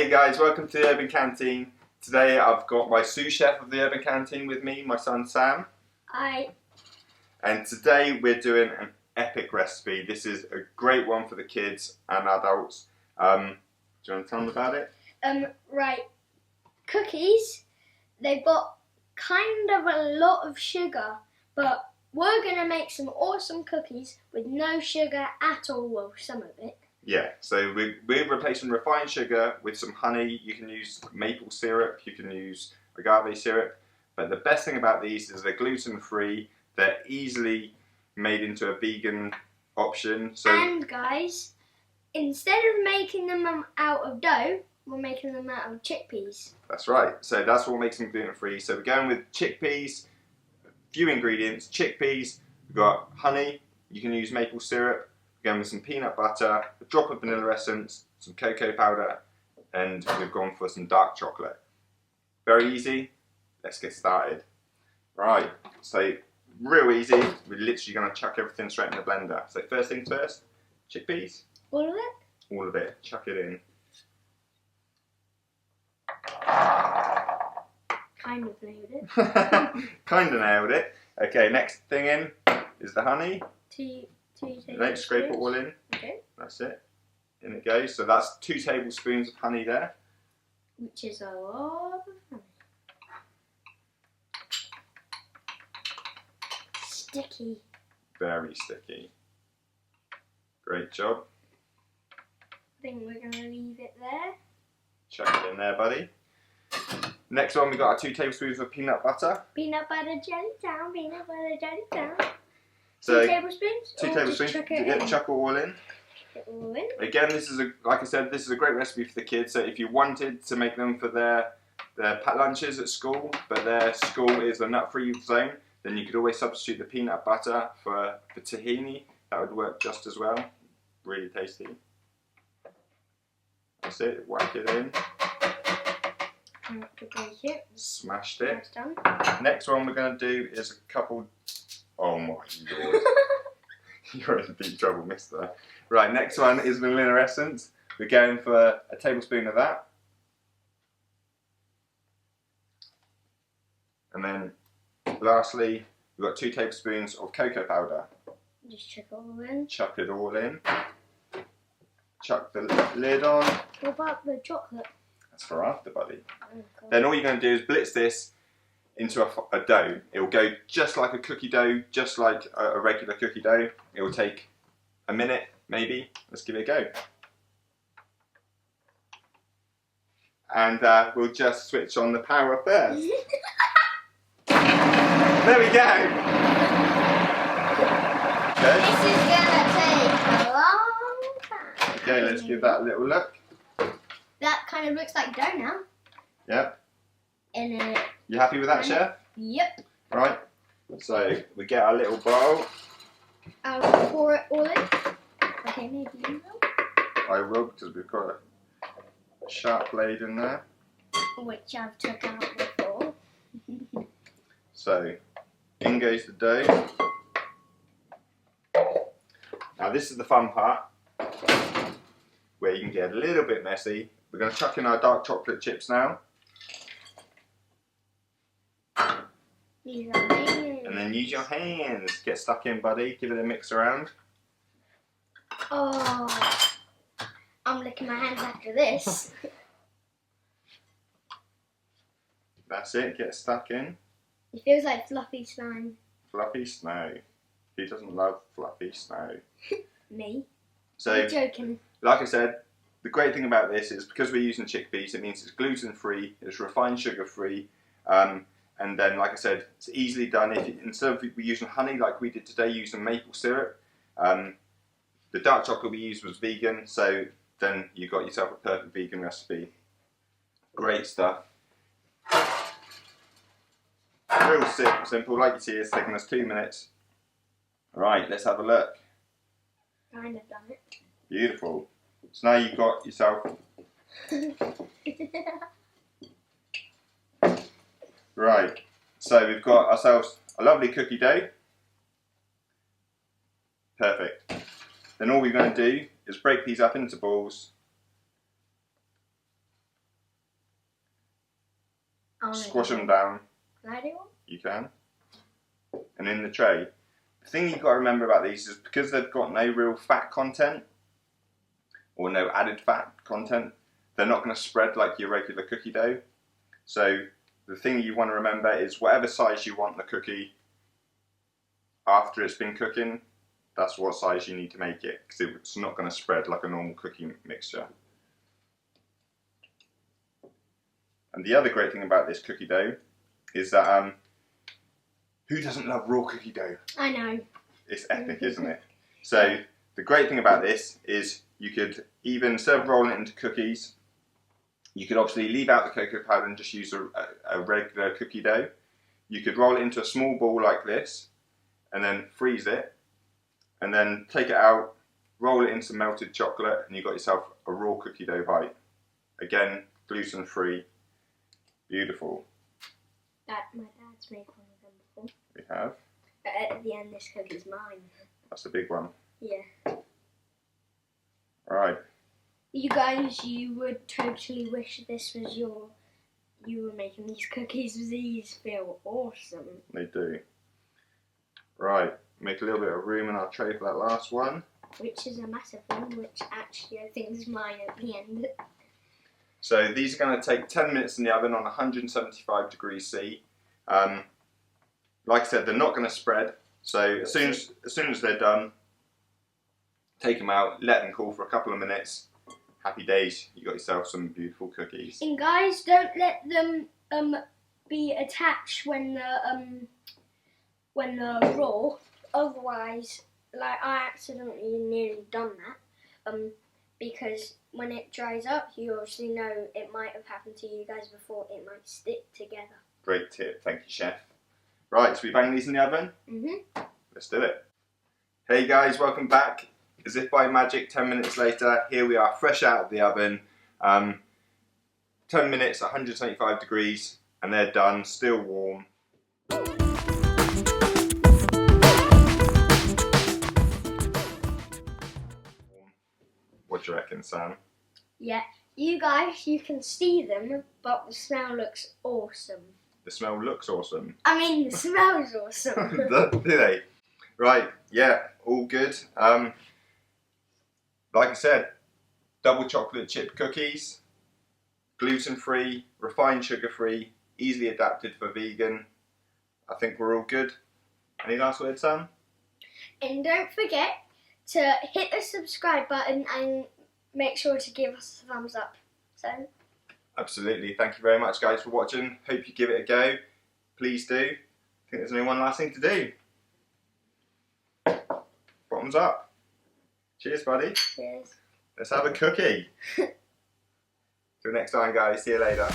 Hey guys, welcome to the Urban Canteen. Today I've got my sous chef of the Urban Canteen with me, my son Sam. Hi. And today we're doing an epic recipe. This is a great one for the kids and adults. Do you want to tell them about it? Right. Cookies, they've got kind of a lot of sugar, but we're going to make some awesome cookies with no sugar at all, well, some of it. Yeah, so we're replacing refined sugar with some honey. You can use maple syrup, you can use agave syrup, but the best thing about these is they're gluten-free, they're easily made into a vegan option. And guys, instead of making them out of dough, we're making them out of chickpeas. That's right, so that's what makes them gluten-free. So we're going with chickpeas, a few ingredients, chickpeas, we've got honey, you can use maple syrup, going with some peanut butter, a drop of vanilla essence, some cocoa powder, and we've gone for some dark chocolate. Very easy. Let's get started. Right, so real easy. We're literally going to chuck everything straight in the blender. So first things first, chickpeas. All of it? All of it. Chuck it in. Kind of nailed it. Kind of nailed it. Okay, next thing in is the honey. Two tablespoons. Don't scrape it all in. Okay. That's it. In it goes. So that's 2 tablespoons of honey there. Which is a lot of honey. Sticky. Very sticky. Great job. I think we're going to leave it there. Chuck it in there, buddy. Next one, we got our 2 tablespoons of peanut butter. Peanut butter jelly down, peanut butter jelly down. So 2 tablespoons? 2 tablespoons. Chuck it Chuck it all in. Chuck it all in. Again, this is like I said, this is a great recipe for the kids. So if you wanted to make them for their packed lunches at school, but their school is a nut-free zone, then you could always substitute the peanut butter for tahini. That would work just as well. Really tasty. That's it. Whack it in. Smashed it. That's done. Next one we're going to do is a couple. Oh my lord. You're in deep trouble, mister. Right, next one is vanilla essence. We're going for a tablespoon of that. And then lastly, we've got 2 tablespoons of cocoa powder. Just chuck it all in. Chuck it all in. Chuck the lid on. What about the chocolate? That's for after, buddy. Oh, God. Then all you're going to do is blitz this into a dough. It will go just like a cookie dough, just like a regular cookie dough. It will take a minute, maybe. Let's give it a go. And we'll just switch on the power first. There we go. Okay. This is gonna take a long time. Okay, let's give that a little look. That kind of looks like dough now. Yep. And You happy with that, Chef? Yep. Right. So we get our little bowl. I'll pour it all in. Okay, maybe you will. I will, because we've got a sharp blade in there. Which I've took out before. So in goes the dough. Now this is the fun part, where you can get a little bit messy. We're going to chuck in our dark chocolate chips now. Use our hands. And then use your hands. Get stuck in, buddy. Give it a mix around. Oh, I'm licking my hands after this. That's it. Get stuck in. It feels like fluffy slime. Fluffy snow. Who doesn't love fluffy snow? Me. So, I'm joking. like I said, the great thing about this is because we're using chickpeas, it means it's gluten-free, it's refined sugar-free, and then, like I said, it's easily done. Instead of using honey like we did today, using maple syrup, the dark chocolate we used was vegan, so then you got yourself a perfect vegan recipe. Great stuff. Real simple, like you see, it's taking us 2 minutes. Right, let's have a look. Kind of done it. Beautiful. So now you've got yourself. Right, so we've got ourselves a lovely cookie dough. Perfect. Then all we're going to do is break these up into balls Squash them down. Can I do one? You can. And in the tray. The thing you've got to remember about these is because they've got no real fat content or no added fat content, they're not going to spread like your regular cookie dough. So the thing you want to remember is whatever size you want the cookie after it's been cooking, that's what size you need to make it, because it's not going to spread like a normal cookie mixture. And the other great thing about this cookie dough is that who doesn't love raw cookie dough? I know. It's epic, isn't it? So the great thing about this is you could even, instead of rolling it into cookies, you could obviously leave out the cocoa powder and just use a regular cookie dough. You could roll it into a small ball like this and then freeze it and then take it out, roll it into melted chocolate, and you've got yourself a raw cookie dough bite. Again, gluten free, beautiful. My dad's made one of them before. We have. At the end, this cookie's mine. That's a big one. Yeah. Right. You guys, you would totally wish this was you were making these cookies. These feel awesome. They do. Right. Make a little bit of room in our tray for that last one. Which is a massive one, which actually I think is mine at the end. So these are going to take 10 minutes in the oven on 175 degrees C. Like I said, they're not going to spread. So as soon as they're done, take them out, let them cool for a couple of minutes. Happy days, you got yourself some beautiful cookies. And guys, don't let them be attached when they're raw. Otherwise, like I accidentally nearly done that. Because when it dries up, you obviously know it might have happened to you guys before. It might stick together. Great tip, thank you, chef. Right, so we bang these in the oven? Let's do it. Hey guys, welcome back. As if by magic, 10 minutes later, here we are, fresh out of the oven. 10 minutes, 175 degrees, and they're done, still warm. What do you reckon, Sam? Yeah, you guys, you can see them, but the smell looks awesome. The smell looks awesome. I mean, the smell's awesome. Do they? Right, yeah, all good. Like I said, double chocolate chip cookies, gluten-free, refined sugar-free, easily adapted for vegan. I think we're all good. Any last words, Sam? And don't forget to hit the subscribe button and make sure to give us a thumbs up. So, absolutely. Thank you very much, guys, for watching. Hope you give it a go. Please do. I think there's only one last thing to do. Bottoms up. Cheers, buddy. cheers. Let's have a cookie. Till next time, guys. See you later.